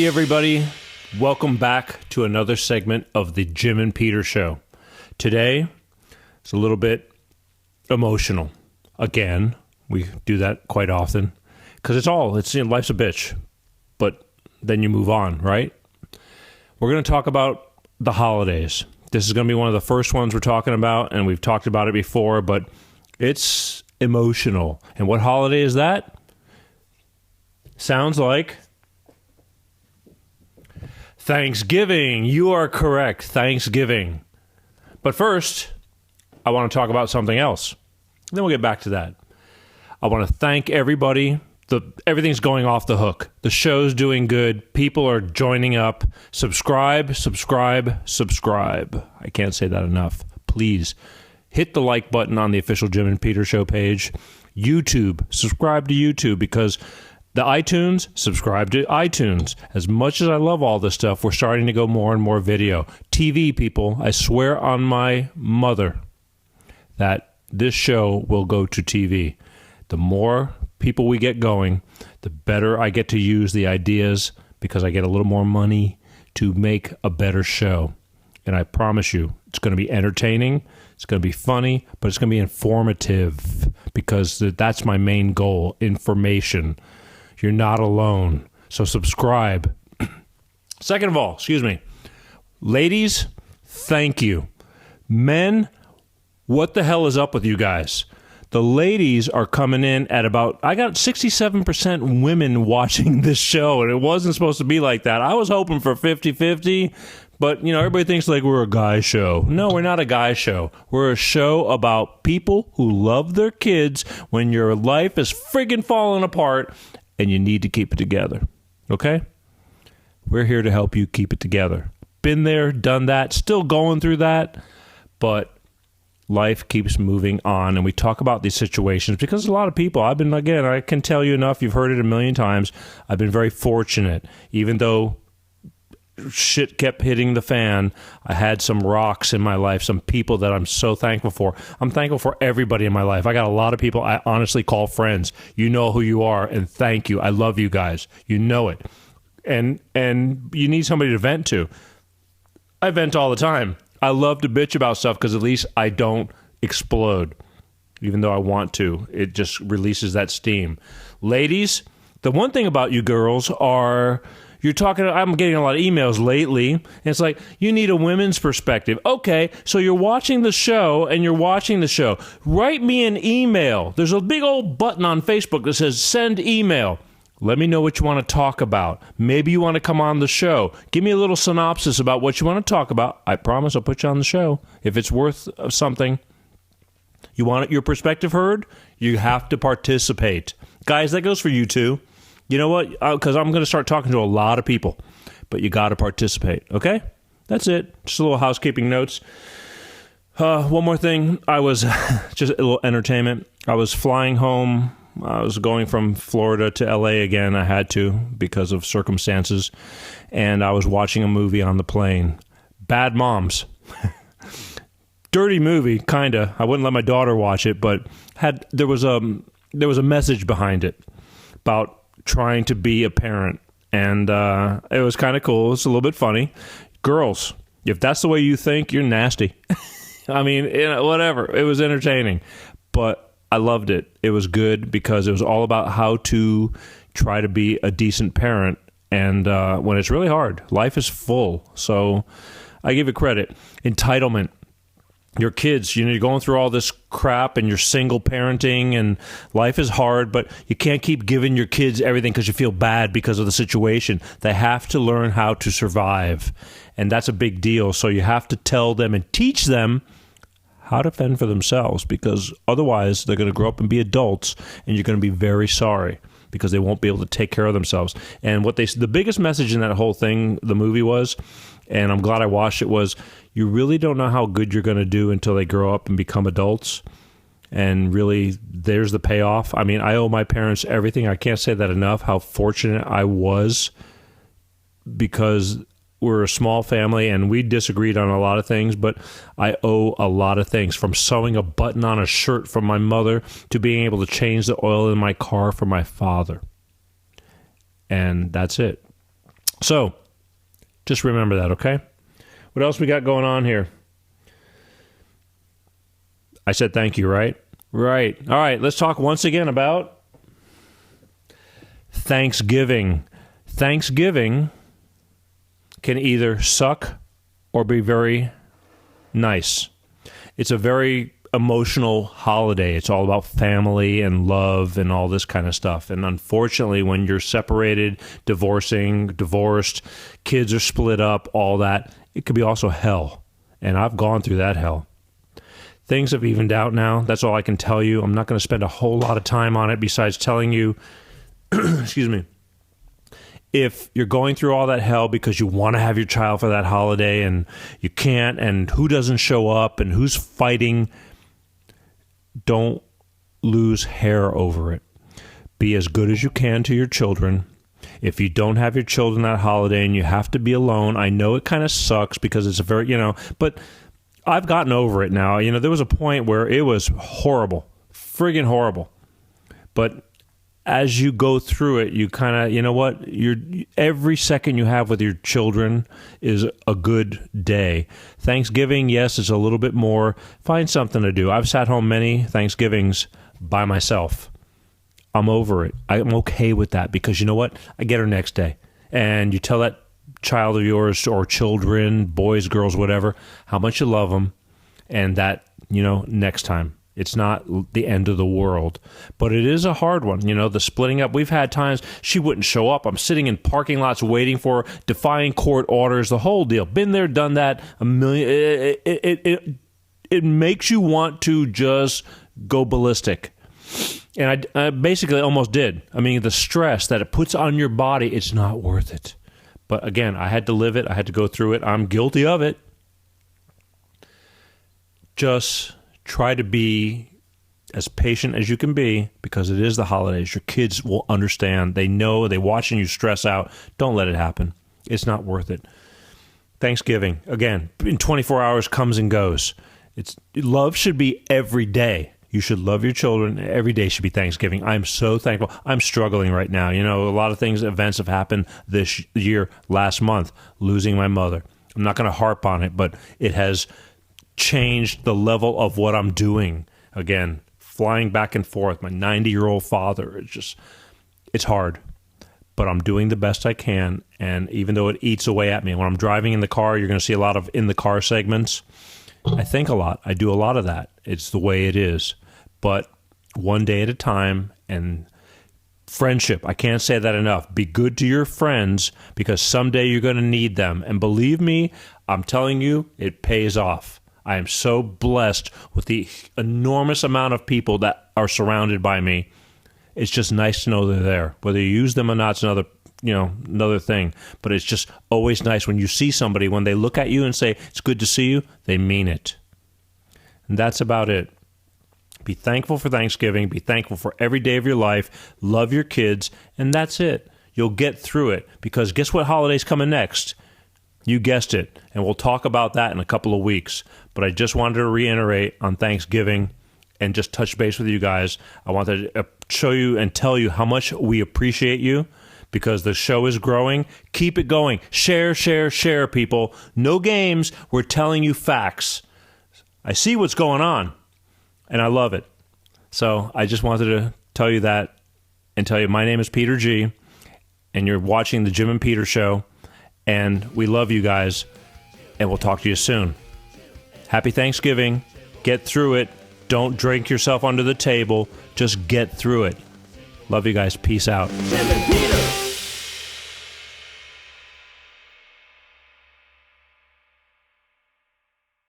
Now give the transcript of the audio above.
Hey everybody, welcome back to another segment of the Jim and Peter Show. Today, it's a little bit emotional. Again, we do that quite often because life's a bitch, but then you move on, right? We're going to talk about the holidays. This is going to be one of the first ones we're talking about, and we've talked about it before, but it's emotional. And what holiday is that? Sounds like Thanksgiving. You are correct. Thanksgiving. But first, I want to talk about something else. Then we'll get back to that. I want to thank everybody. Everything's going off the hook. The show's doing good. People are joining up. Subscribe. I can't say that enough. Please hit the like button on the official Jim and Peter Show page. YouTube. Subscribe to YouTube because the iTunes, subscribe to iTunes. As much as I love all this stuff, we're starting to go more and more video. TV, people, I swear on my mother that this show will go to TV. The more people we get going, the better I get to use the ideas because I get a little more money to make a better show. And I promise you, it's going to be entertaining, it's going to be funny, but it's going to be informative because that's my main goal, information. You're not alone. So subscribe. Second of all, ladies, thank you. Men, what the hell is up with you guys? The ladies are coming in at I got 67% women watching this show, and it wasn't supposed to be like that. I was hoping for 50-50, but, everybody thinks like we're a guy show. No, we're not a guy show. We're a show about people who love their kids when your life is friggin' falling apart and you need to keep it together, okay? We're here to help you keep it together. Been there, done that, still going through that, but life keeps moving on, and we talk about these situations because a lot of people, I can tell you enough, you've heard it a million times, I've been very fortunate. Even though shit kept hitting the fan, I had some rocks in my life, some people that I'm so thankful for. I'm thankful for everybody in my life. I got a lot of people I honestly call friends. You know who you are, and thank you. I love you guys. You know it. And you need somebody to vent to. I vent all the time. I love to bitch about stuff because at least I don't explode, even though I want to. It just releases that steam. Ladies, the one thing about you girls are... I'm getting a lot of emails lately, and it's like, you need a women's perspective. Okay, so you're watching the show, Write me an email. There's a big old button on Facebook that says send email. Let me know what you want to talk about. Maybe you want to come on the show. Give me a little synopsis about what you want to talk about. I promise I'll put you on the show. If it's worth something, you want your perspective heard, you have to participate. Guys, that goes for you too. You know what? Because I'm going to start talking to a lot of people, but you got to participate, okay? That's it. Just a little housekeeping notes. One more thing. I was just a little entertainment. I was flying home. I was going from Florida to LA again. I had to because of circumstances. And I was watching a movie on the plane. Bad Moms. Dirty movie, kind of. I wouldn't let my daughter watch it, but there was a message behind it about trying to be a parent, and it was kind of cool. It's a little bit funny. Girls, if that's the way you think, you're nasty. I mean, whatever. It was entertaining, but I loved it. It was good because it was all about how to try to be a decent parent, and when it's really hard, life is full. So I give it credit. Entitlement. Your kids, you're going through all this crap and you're single parenting and life is hard, but you can't keep giving your kids everything because you feel bad because of the situation. They have to learn how to survive, and that's a big deal. So you have to tell them and teach them how to fend for themselves, because otherwise they're going to grow up and be adults and you're going to be very sorry because they won't be able to take care of themselves. And the biggest message in that whole thing, the movie was, and I'm glad I watched it, was you really don't know how good you're going to do until they grow up and become adults. And really, there's the payoff. I mean, I owe my parents everything. I can't say that enough, how fortunate I was, because we're a small family and we disagreed on a lot of things, but I owe a lot of things, from sewing a button on a shirt from my mother to being able to change the oil in my car for my father. And that's it. So, just remember that, okay? What else we got going on here? I said thank you, right? Right. All right, let's talk once again about Thanksgiving. Thanksgiving can either suck or be very nice. It's a very emotional holiday. It's all about family and love and all this kind of stuff. And unfortunately, when you're separated, divorced, kids are split up, all that, it could be also hell. And I've gone through that hell. Things have evened out now. That's all I can tell you. I'm not going to spend a whole lot of time on it besides telling you, excuse me, if you're going through all that hell because you want to have your child for that holiday and you can't, and who doesn't show up and who's fighting, don't lose hair over it. Be as good as you can to your children. If you don't have your children that holiday and you have to be alone, I know it kind of sucks because it's a very, but I've gotten over it now. There was a point where it was horrible, friggin' horrible. But as you go through it, you kind of, every second you have with your children is a good day. Thanksgiving, yes, is a little bit more. Find something to do. I've sat home many Thanksgivings by myself. I'm over it. I'm okay with that because you know what? I get her next day. And you tell that child of yours or children, boys, girls, whatever, how much you love them. And that, next time. It's not the end of the world, but it is a hard one. The splitting up. We've had times she wouldn't show up. I'm sitting in parking lots waiting for her, defying court orders, the whole deal. Been there, done that a million. It makes you want to just go ballistic. And I basically almost did. I mean, the stress that it puts on your body, it's not worth it. But again, I had to live it. I had to go through it. I'm guilty of it. Just try to be as patient as you can be because it is the holidays. Your kids will understand. They know. They're watching you stress out. Don't let it happen. It's not worth it. Thanksgiving, again, in 24 hours comes and goes. Love should be every day. You should love your children. Every day should be Thanksgiving. I'm so thankful. I'm struggling right now. A lot of events have happened this year, last month, losing my mother. I'm not going to harp on it, but it has changed the level of what I'm doing. Again, flying back and forth, my 90-year-old father, it's hard, but I'm doing the best I can. And even though it eats away at me, when I'm driving in the car, you're going to see a lot of in the car segments. I think a lot. I do a lot of that. It's the way it is, but one day at a time. And friendship, I can't say that enough. Be good to your friends because someday you're going to need them. And believe me, I'm telling you, it pays off. I am so blessed with the enormous amount of people that are surrounded by me. It's just nice to know they're there. Whether you use them or not is another thing. But it's just always nice when you see somebody, when they look at you and say, it's good to see you, they mean it. And that's about it. Be thankful for Thanksgiving. Be thankful for every day of your life. Love your kids. And that's it. You'll get through it. Because guess what holiday's coming next? You guessed it, and we'll talk about that in a couple of weeks. But I just wanted to reiterate on Thanksgiving and just touch base with you guys. I wanted to show you and tell you how much we appreciate you because the show is growing. Keep it going. Share, share, share, people. No games. We're telling you facts. I see what's going on, and I love it. So I just wanted to tell you that and tell you my name is Peter G., and you're watching the Jim and Peter Show. And we love you guys, and we'll talk to you soon. Happy Thanksgiving. Get through it. Don't drink yourself under the table. Just get through it. Love you guys. Peace out. Jim and Peter.